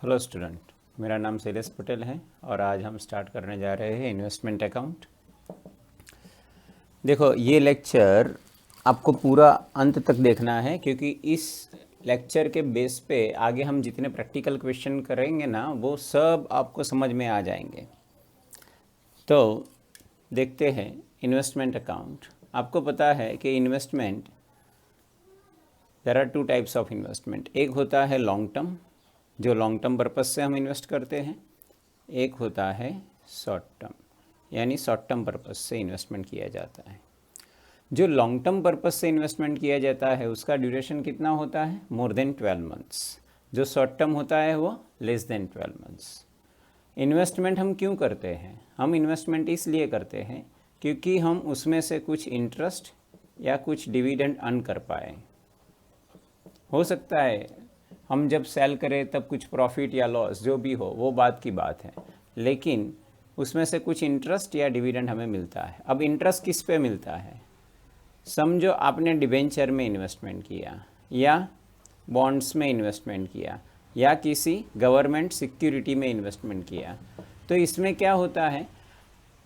Hello student, मेरा नाम शैलेश पटेल है और आज हम स्टार्ट करने जा रहे हैं इन्वेस्टमेंट अकाउंट। देखो, ये लेक्चर आपको पूरा अंत तक देखना है क्योंकि इस लेक्चर के बेस पे आगे हम जितने प्रैक्टिकल क्वेश्चन करेंगे ना वो सब आपको समझ में आ जाएंगे। तो देखते हैं इन्वेस्टमेंट अकाउंट। आपको पता है कि investment, there are two types of investment. एक होता है लॉन्ग टर्म, जो लॉन्ग टर्म पर्पज़ से हम इन्वेस्ट करते हैं। एक होता है शॉर्ट टर्म, यानी शॉर्ट टर्म पर्पज़ से इन्वेस्टमेंट किया जाता है। जो लॉन्ग टर्म पर्पज़ से इन्वेस्टमेंट किया जाता है उसका ड्यूरेशन कितना होता है? More than 12 months. जो शॉर्ट टर्म होता है वो लेस देन 12 मंथ्स। इन्वेस्टमेंट हम क्यों करते हैं? हम इन्वेस्टमेंट इसलिए करते हैं क्योंकि हम उसमें से कुछ इंटरेस्ट या कुछ डिविडेंड अर्न कर पाए। हो सकता है हम जब सेल करें तब कुछ प्रॉफिट या लॉस जो भी हो वो बात की बात है, लेकिन उसमें से कुछ इंटरेस्ट या डिविडेंड हमें मिलता है। अब इंटरेस्ट किस पे मिलता है? समझो आपने डिबेंचर में इन्वेस्टमेंट किया या बॉन्ड्स में इन्वेस्टमेंट किया या किसी गवर्नमेंट सिक्योरिटी में इन्वेस्टमेंट किया, तो इसमें क्या होता है,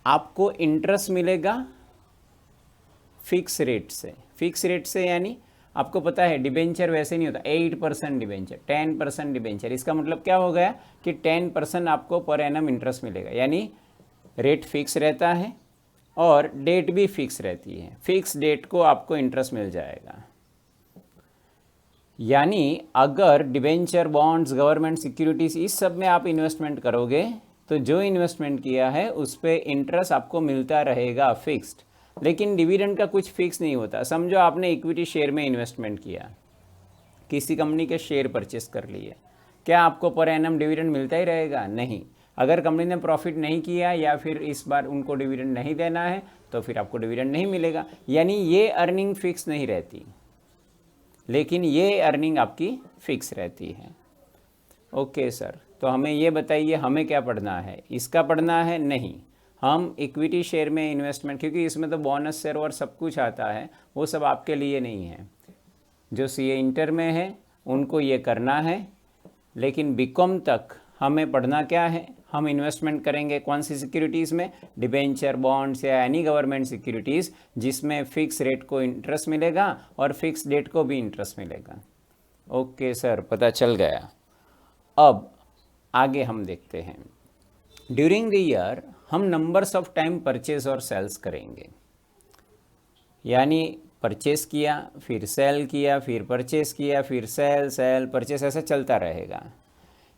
आपको इंटरेस्ट मिलेगा फिक्स रेट से। फिक्स रेट से यानी आपको पता है डिबेंचर वैसे नहीं होता 8% डिबेंचर, 10% डिबेंचर। इसका मतलब क्या हो गया कि 10% आपको पर एनम इंटरेस्ट मिलेगा, यानी रेट फिक्स रहता है और डेट भी फिक्स रहती है। फिक्स डेट को आपको इंटरेस्ट मिल जाएगा। यानी अगर डिबेंचर, बॉन्ड्स, गवर्नमेंट सिक्योरिटीज इस सब में आप इन्वेस्टमेंट करोगे तो जो इन्वेस्टमेंट किया है उस पर इंटरेस्ट आपको मिलता रहेगा फिक्स्ड। लेकिन डिविडेंड का कुछ फिक्स नहीं होता। समझो आपने इक्विटी शेयर में इन्वेस्टमेंट किया, किसी कंपनी के शेयर परचेस कर लिए, क्या आपको पर एनम डिविडेंड मिलता ही रहेगा? नहीं। अगर कंपनी ने प्रॉफिट नहीं किया या फिर इस बार उनको डिविडेंड नहीं देना है तो फिर आपको डिविडेंड नहीं मिलेगा। यानी ये अर्निंग फिक्स नहीं रहती, लेकिन ये अर्निंग आपकी फिक्स रहती है। ओके सर, तो हमें ये बताइए हमें क्या पढ़ना है? इसका पढ़ना है? नहीं, हम इक्विटी शेयर में इन्वेस्टमेंट, क्योंकि इसमें तो बोनस शेयर और सब कुछ आता है, वो सब आपके लिए नहीं है। जो सीए इंटर में है उनको ये करना है, लेकिन बीकॉम तक हमें पढ़ना क्या है? हम इन्वेस्टमेंट करेंगे कौन सी सिक्योरिटीज़ में? डिबेंचर, बॉन्ड्स या एनी गवर्नमेंट सिक्योरिटीज़ जिसमें फिक्स रेट को इंटरेस्ट मिलेगा और फिक्स डेट को भी इंटरेस्ट मिलेगा। ओके सर, पता चल गया। अब आगे हम देखते हैं। ड्यूरिंग द ईयर हम नंबर्स ऑफ टाइम परचेज और सेल्स करेंगे, यानी परचेस किया फिर सेल किया फिर परचेस किया फिर सेल सेल परचेस, ऐसा चलता रहेगा।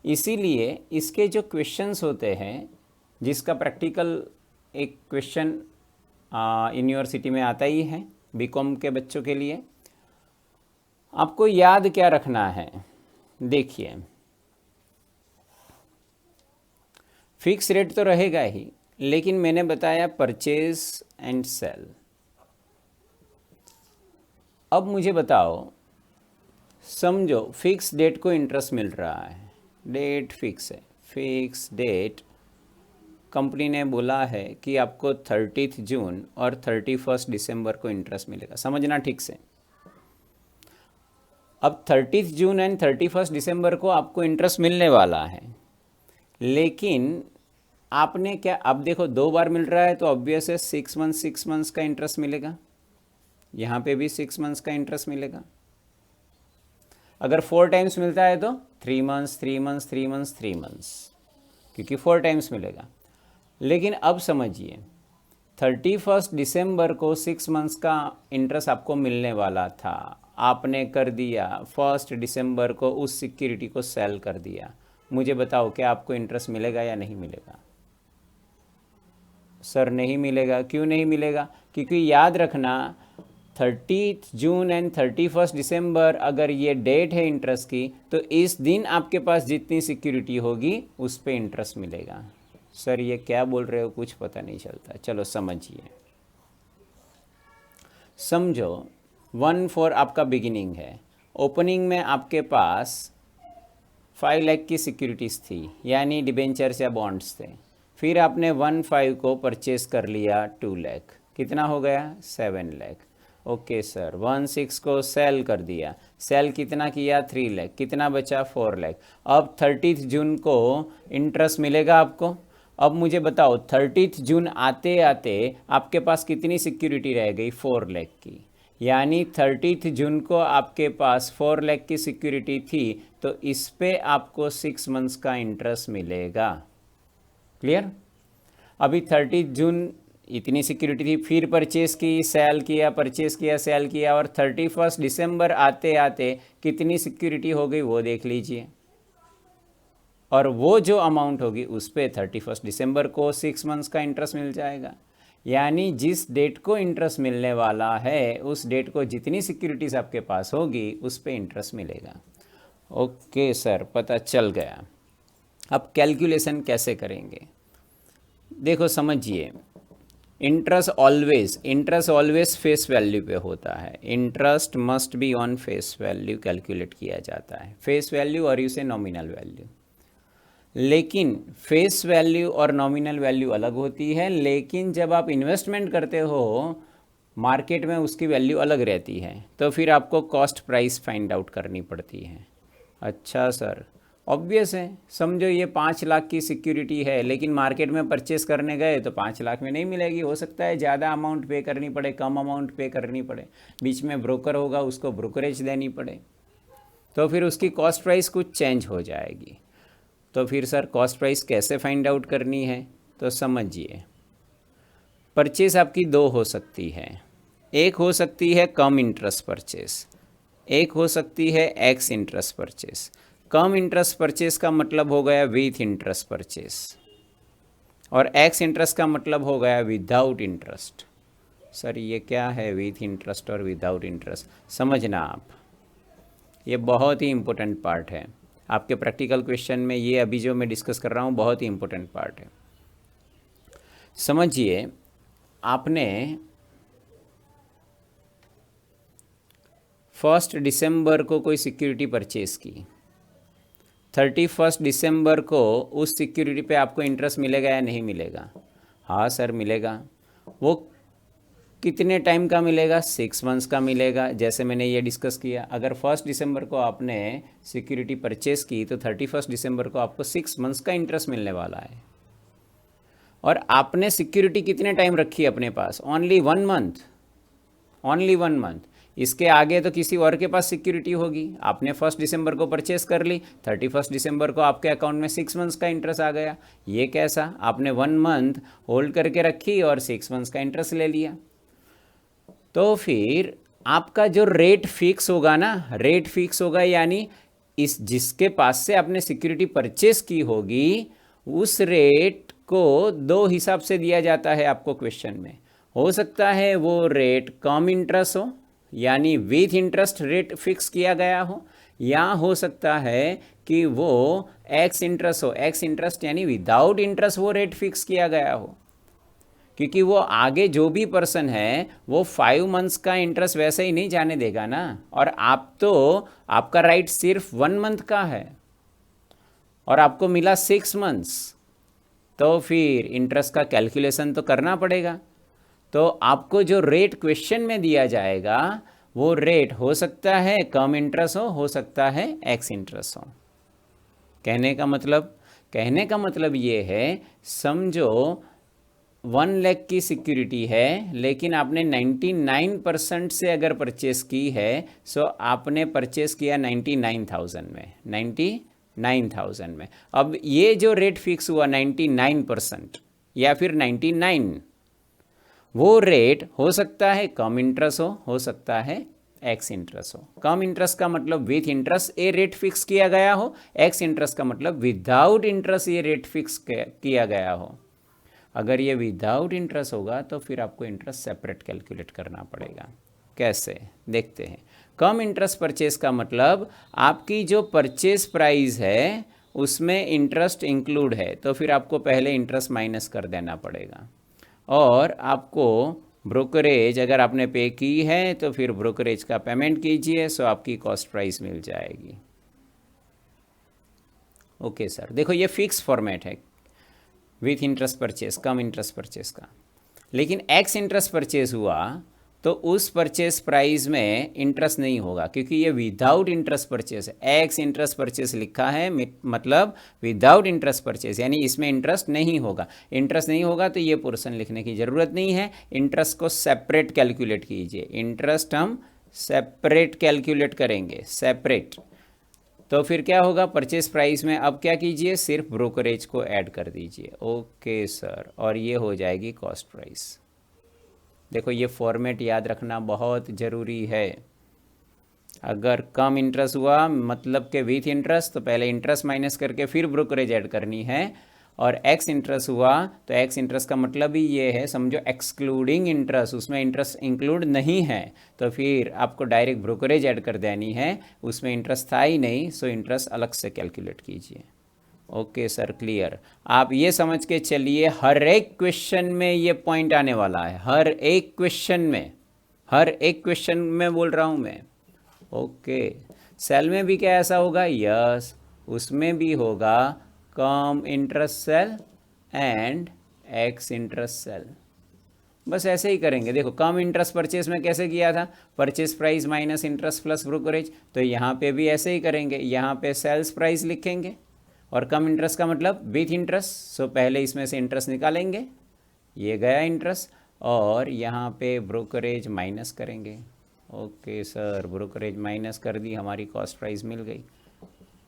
इसीलिए इसके जो क्वेश्चंस होते हैं, जिसका प्रैक्टिकल एक क्वेश्चन यूनिवर्सिटी में आता ही है बीकॉम के बच्चों के लिए, आपको याद क्या रखना है? देखिए, फिक्स रेट तो रहेगा ही, लेकिन मैंने बताया परचेज एंड सेल। अब मुझे बताओ, समझो फिक्स डेट को इंटरेस्ट मिल रहा है, डेट फिक्स है, फिक्स डेट कंपनी ने बोला है कि आपको 30 जून और 31 दिसंबर को इंटरेस्ट मिलेगा। समझना ठीक से। अब 30 जून एंड 31 दिसंबर को आपको इंटरेस्ट मिलने वाला है, लेकिन आपने क्या, अब देखो 2 बार मिल रहा है तो ऑब्वियस है 6 मंथ्स का इंटरेस्ट मिलेगा। यहाँ पे भी 6 मंथ्स का इंटरेस्ट मिलेगा। अगर 4 टाइम्स मिलता है तो 3 मंथ्स, 3 मंथ्स, 3 मंथ्स, 3 मंथ्स, क्योंकि 4 टाइम्स मिलेगा। लेकिन अब समझिए, 31 दिसंबर को 6 मंथ्स का इंटरेस्ट आपको मिलने वाला था, आपने कर दिया 1 दिसंबर को उस सिक्योरिटी को सेल कर दिया। मुझे बताओ क्या आपको इंटरेस्ट मिलेगा या नहीं मिलेगा? सर नहीं मिलेगा। क्यों नहीं मिलेगा? क्योंकि याद रखना 30 जून एंड 31 दिसंबर अगर ये डेट है इंटरेस्ट की, तो इस दिन आपके पास जितनी सिक्योरिटी होगी उस पर इंटरेस्ट मिलेगा। सर ये क्या बोल रहे हो, कुछ पता नहीं चलता। चलो समझिए। समझो 1/4 आपका बिगिनिंग है। ओपनिंग में आपके पास 5 लाख की सिक्योरिटीज़ थी, यानी डिबेंचर्स या बॉन्ड्स थे। फिर आपने 1/5 को परचेस कर लिया 2 लाख, कितना हो गया? 7 लाख। ओके सर, 1/6 को सेल कर दिया, सेल कितना किया 3 लाख, कितना बचा 4 लाख। अब 30 जून को इंटरेस्ट मिलेगा आपको। अब मुझे बताओ 30 जून आते आते आपके पास कितनी सिक्योरिटी रह गई 4 लाख की, यानी 30 जून को आपके पास 4 लाख की सिक्योरिटी थी, तो इस पे आपको 6 मंथ्स का इंटरेस्ट मिलेगा। क्लियर? अभी 30 जून इतनी सिक्योरिटी थी, फिर परचेस की, सेल किया, परचेस किया, सेल किया, और 31 दिसंबर आते आते कितनी सिक्योरिटी हो गई वो देख लीजिए, और वो जो अमाउंट होगी उस पर 31 दिसंबर को 6 मंथ्स का इंटरेस्ट मिल जाएगा। यानी जिस डेट को इंटरेस्ट मिलने वाला है उस डेट को जितनी सिक्योरिटीज़ आपके पास होगी उस पर इंटरेस्ट मिलेगा। ओके सर, पता चल गया। अब कैलकुलेशन कैसे करेंगे, देखो समझिए। इंटरेस्ट ऑलवेज फेस वैल्यू पे होता है। Interest must be on face value calculate किया जाता है, फेस वैल्यू और इसे नॉमिनल वैल्यू। लेकिन फेस वैल्यू और नॉमिनल वैल्यू अलग होती है, लेकिन जब आप इन्वेस्टमेंट करते हो मार्केट में उसकी वैल्यू अलग रहती है, तो फिर आपको कॉस्ट प्राइस फाइंड आउट करनी पड़ती है। अच्छा सर, ऑब्वियस है, समझो ये 5 लाख की सिक्योरिटी है, लेकिन मार्केट में परचेस करने गए तो 5 लाख में नहीं मिलेगी, हो सकता है ज़्यादा अमाउंट पे करनी पड़े, कम अमाउंट पे करनी पड़े, बीच में ब्रोकर होगा उसको ब्रोकरेज देनी पड़े, तो फिर उसकी कॉस्ट प्राइस कुछ चेंज हो जाएगी। तो फिर सर कॉस्ट प्राइस कैसे फाइंड आउट करनी है, तो समझिए। परचेस आपकी 2 हो सकती है, एक हो सकती है कम इंटरेस्ट परचेस, एक हो सकती है एक्स इंटरेस्ट परचेस। कम इंटरेस्ट परचेस का मतलब हो गया विथ इंटरेस्ट परचेस, और एक्स इंटरेस्ट का मतलब हो गया विदाउट इंटरेस्ट। सर ये क्या है विथ इंटरेस्ट और विदाउट इंटरेस्ट, समझना आप, ये बहुत ही इम्पोर्टेंट पार्ट है आपके प्रैक्टिकल क्वेश्चन में। ये अभी जो मैं डिस्कस कर रहा हूँ बहुत ही इम्पोर्टेंट पार्ट है। समझिए, आपने 1 दिसंबर को कोई सिक्योरिटी परचेस की, 31 दिसंबर को उस सिक्योरिटी पे आपको इंटरेस्ट मिलेगा या नहीं मिलेगा? हाँ सर मिलेगा। वो कितने टाइम का मिलेगा? 6 मंथ्स का मिलेगा, जैसे मैंने ये डिस्कस किया। अगर 1 दिसंबर को आपने सिक्योरिटी परचेस की तो 31 दिसंबर को आपको 6 मंथ्स का इंटरेस्ट मिलने वाला है। और आपने सिक्योरिटी कितने टाइम रखी है अपने पास? Only 1 month, only 1 month. इसके आगे तो किसी और के पास सिक्योरिटी होगी। आपने 1 दिसंबर को परचेस कर ली, 31 दिसंबर को आपके अकाउंट में 6 मंथ्स का इंटरेस्ट आ गया। ये कैसा? आपने 1 मंथ होल्ड करके रखी और 6 मंथ्स का इंटरेस्ट ले लिया। तो फिर आपका जो रेट फिक्स होगा ना, रेट फिक्स होगा, यानी इस जिसके पास से आपने सिक्योरिटी परचेस की होगी उस रेट को 2 हिसाब से दिया जाता है आपको क्वेश्चन में। हो सकता है वो रेट कम इंटरेस्ट हो, यानी विथ इंटरेस्ट रेट फिक्स किया गया हो, या हो सकता है कि वो एक्स इंटरेस्ट हो, एक्स इंटरेस्ट यानी विदाउट इंटरेस्ट वो रेट फिक्स किया गया हो। क्योंकि वो आगे जो भी पर्सन है वो 5 मंथ्स का इंटरेस्ट वैसे ही नहीं जाने देगा ना, और आप तो आपका राइट सिर्फ 1 मंथ का है और आपको मिला 6 मंथ्स, तो फिर इंटरेस्ट का कैलकुलेशन तो करना पड़ेगा। तो आपको जो रेट क्वेश्चन में दिया जाएगा वो रेट हो सकता है कम इंटरेस्ट हो सकता है एक्स इंटरेस्ट हो। कहने का मतलब ये है, समझो 1 लाख की सिक्योरिटी है, लेकिन आपने 99% से अगर परचेस की है, सो आपने परचेस किया 99,000 में, 99,000 में। अब ये जो रेट फिक्स हुआ 99% या फिर 99, वो रेट हो सकता है कम इंटरेस्ट हो सकता है एक्स इंटरेस्ट हो। कम इंटरेस्ट का मतलब विथ इंटरेस्ट ये रेट फिक्स किया गया हो, एक्स इंटरेस्ट का मतलब विदाउट इंटरेस्ट ये रेट फिक्स किया गया हो। अगर ये विदाउट इंटरेस्ट होगा तो फिर आपको इंटरेस्ट सेपरेट कैलकुलेट करना पड़ेगा। कैसे, देखते हैं। कम इंटरेस्ट परचेस का मतलब आपकी जो परचेस प्राइस है उसमें इंटरेस्ट इंक्लूड है, तो फिर आपको पहले इंटरेस्ट माइनस कर देना पड़ेगा, और आपको ब्रोकरेज अगर आपने पे की है तो फिर ब्रोकरेज का पेमेंट कीजिए, सो आपकी कॉस्ट प्राइस मिल जाएगी। ओके सर, देखो ये फिक्स फॉर्मेट है with interest purchase, come interest purchase का। लेकिन एक्स इंटरेस्ट परचेस हुआ तो उस परचेस प्राइस में इंटरेस्ट नहीं होगा, क्योंकि ये विदाउट इंटरेस्ट परचेस है। एक्स इंटरेस्ट परचेस लिखा है, मतलब विदाउट इंटरेस्ट परचेस, यानी इसमें इंटरेस्ट नहीं होगा। इंटरेस्ट नहीं होगा तो ये पोर्शन लिखने की ज़रूरत नहीं है। इंटरेस्ट को सेपरेट कैलकुलेट कीजिए। इंटरेस्ट हम सेपरेट कैलकुलेट करेंगे, सेपरेट। तो फिर क्या होगा, परचेस प्राइस में अब क्या कीजिए, सिर्फ ब्रोकरेज को ऐड कर दीजिए। ओके सर, और ये हो जाएगी कॉस्ट प्राइस। देखो ये फॉर्मेट याद रखना बहुत ज़रूरी है। अगर कम इंटरेस्ट हुआ मतलब के विथ इंटरेस्ट, तो पहले इंटरेस्ट माइनस करके फिर ब्रोकरेज ऐड करनी है। और एक्स इंटरेस्ट हुआ तो एक्स इंटरेस्ट का मतलब ही ये है, समझो एक्सक्लूडिंग इंटरेस्ट, उसमें इंटरेस्ट इंक्लूड नहीं है, तो फिर आपको डायरेक्ट ब्रोकरेज ऐड कर देनी है। उसमें इंटरेस्ट था ही नहीं, सो इंटरेस्ट अलग से कैलकुलेट कीजिए। Okay sir, clear. आप ये समझ के चलिए हर एक क्वेश्चन में ये पॉइंट आने वाला है, हर एक क्वेश्चन में, हर एक क्वेश्चन में बोल रहा हूँ मैं। ओके, सेल में भी क्या ऐसा होगा? यस, उसमें भी होगा cum interest sale and ex interest sale. बस ऐसे ही करेंगे। देखो कम इंटरेस्ट परचेस में कैसे किया था, purchase price minus interest plus brokerage, तो यहाँ पे भी ऐसे ही करेंगे। यहाँ पे सेल्स प्राइस लिखेंगे और कम इंटरेस्ट का मतलब विथ इंटरेस्ट, सो पहले इसमें से इंटरेस्ट निकालेंगे, ये गया इंटरेस्ट, और यहाँ पे ब्रोकरेज माइनस करेंगे। ओके सर, ब्रोकरेज माइनस कर दी, हमारी कॉस्ट प्राइस मिल गई।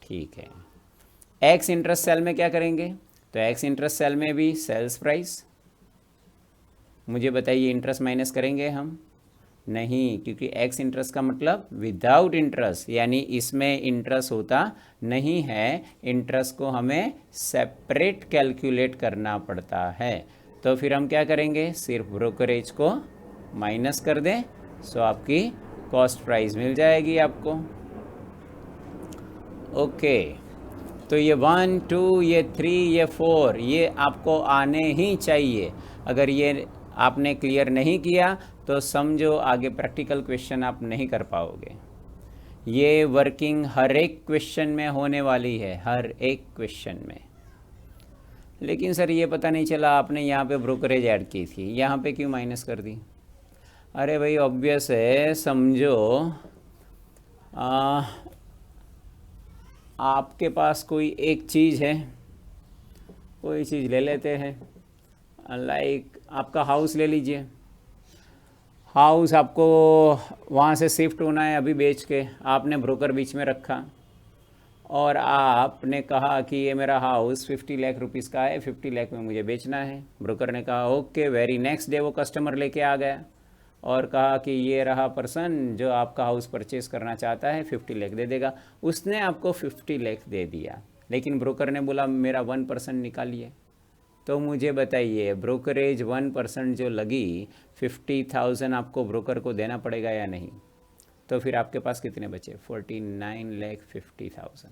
ठीक है, एक्स इंटरेस्ट सेल में क्या करेंगे? तो एक्स इंटरेस्ट सेल में भी सेल्स प्राइस। मुझे बताइए, इंटरेस्ट माइनस करेंगे हम? नहीं, क्योंकि एक्स इंटरेस्ट का मतलब विदाउट इंटरेस्ट, यानी इसमें इंटरेस्ट होता नहीं है। इंटरेस्ट को हमें सेपरेट कैलकुलेट करना पड़ता है। तो फिर हम क्या करेंगे, सिर्फ ब्रोकरेज को माइनस कर दें, सो आपकी कॉस्ट प्राइस मिल जाएगी आपको। ओके, तो ये 1 2 ये 3 ये 4 ये आपको आने ही चाहिए। अगर ये आपने क्लियर नहीं किया तो समझो आगे प्रैक्टिकल क्वेश्चन आप नहीं कर पाओगे। ये वर्किंग हर एक क्वेश्चन में होने वाली है, हर एक क्वेश्चन में। लेकिन सर ये पता नहीं चला आपने यहाँ पे ब्रोकरेज ऐड की थी, यहाँ पे क्यों माइनस कर दी? अरे भाई ऑब्वियस है, समझो आपके पास कोई एक चीज़ है, कोई चीज़ ले लेते हैं, लाइक आपका हाउस ले लीजिए। हाउस आपको वहाँ से शिफ्ट होना है, अभी बेच के आपने ब्रोकर बीच में रखा और आपने कहा कि ये मेरा हाउस 50 लाख रुपीस का है, 50 लाख में मुझे बेचना है। ब्रोकर ने कहा ओके, वेरी नेक्स्ट डे वो कस्टमर लेके आ गया और कहा कि ये रहा पर्सन जो आपका हाउस परचेस करना चाहता है, 50 लाख दे देगा। उसने आपको 50 लाख दे दिया, लेकिन ब्रोकर ने बोला मेरा 1% निकालिए। तो मुझे बताइए, ब्रोकरेज 1% जो लगी, 50,000 आपको ब्रोकर को देना पड़ेगा या नहीं? तो फिर आपके पास कितने बचे? 49,50,000।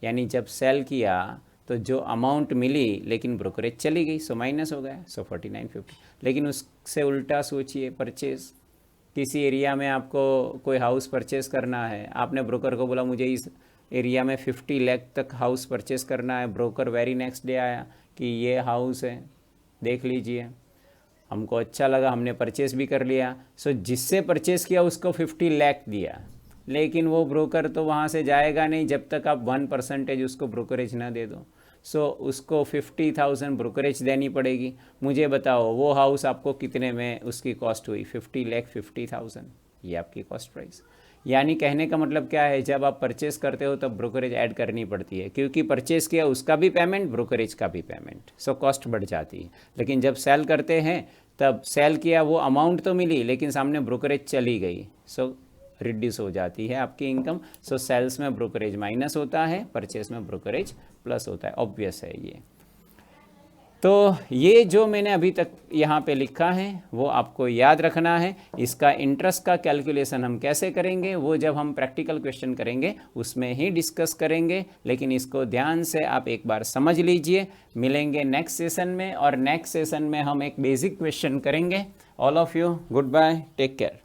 यानी जब सेल किया तो जो अमाउंट मिली लेकिन ब्रोकरेज चली गई, सो माइनस हो गया, सो 49,50। लेकिन उससे उल्टा सोचिए, परचेज किसी एरिया में आपको कोई हाउस परचेस करना है, आपने ब्रोकर को बोला मुझे इस एरिया में 50 लाख तक हाउस परचेस करना है। ब्रोकर वेरी नेक्स्ट डे आया कि ये हाउस है, देख लीजिए, हमको अच्छा लगा, हमने परचेस भी कर लिया। सो जिससे परचेस किया उसको 50 लाख दिया, लेकिन वो ब्रोकर तो वहाँ से जाएगा नहीं जब तक आप 1% उसको ब्रोकरेज ना दे दो। सो उसको 50,000 ब्रोकरेज देनी पड़ेगी। मुझे बताओ वो हाउस आपको कितने में उसकी कॉस्ट हुई? 50,50,000, ये आपकी कॉस्ट प्राइस। यानी कहने का मतलब क्या है, जब आप परचेस करते हो तब ब्रोकरेज ऐड करनी पड़ती है, क्योंकि परचेस किया उसका भी पेमेंट, ब्रोकरेज का भी पेमेंट, सो कॉस्ट बढ़ जाती है। लेकिन जब सेल करते हैं तब सेल किया, वो अमाउंट तो मिली लेकिन सामने ब्रोकरेज चली गई, सो रिड्यूस हो जाती है आपकी इनकम। सो सेल्स में ब्रोकरेज माइनस होता है, परचेस में ब्रोकरेज प्लस होता है, ऑब्वियस है ये। तो ये जो मैंने अभी तक यहाँ पे लिखा है वो आपको याद रखना है। इसका इंटरेस्ट का कैलकुलेशन हम कैसे करेंगे वो जब हम प्रैक्टिकल क्वेश्चन करेंगे उसमें ही डिस्कस करेंगे, लेकिन इसको ध्यान से आप एक बार समझ लीजिए। मिलेंगे नेक्स्ट सेशन में, और नेक्स्ट सेशन में हम एक बेसिक क्वेश्चन करेंगे। All of you goodbye, take care.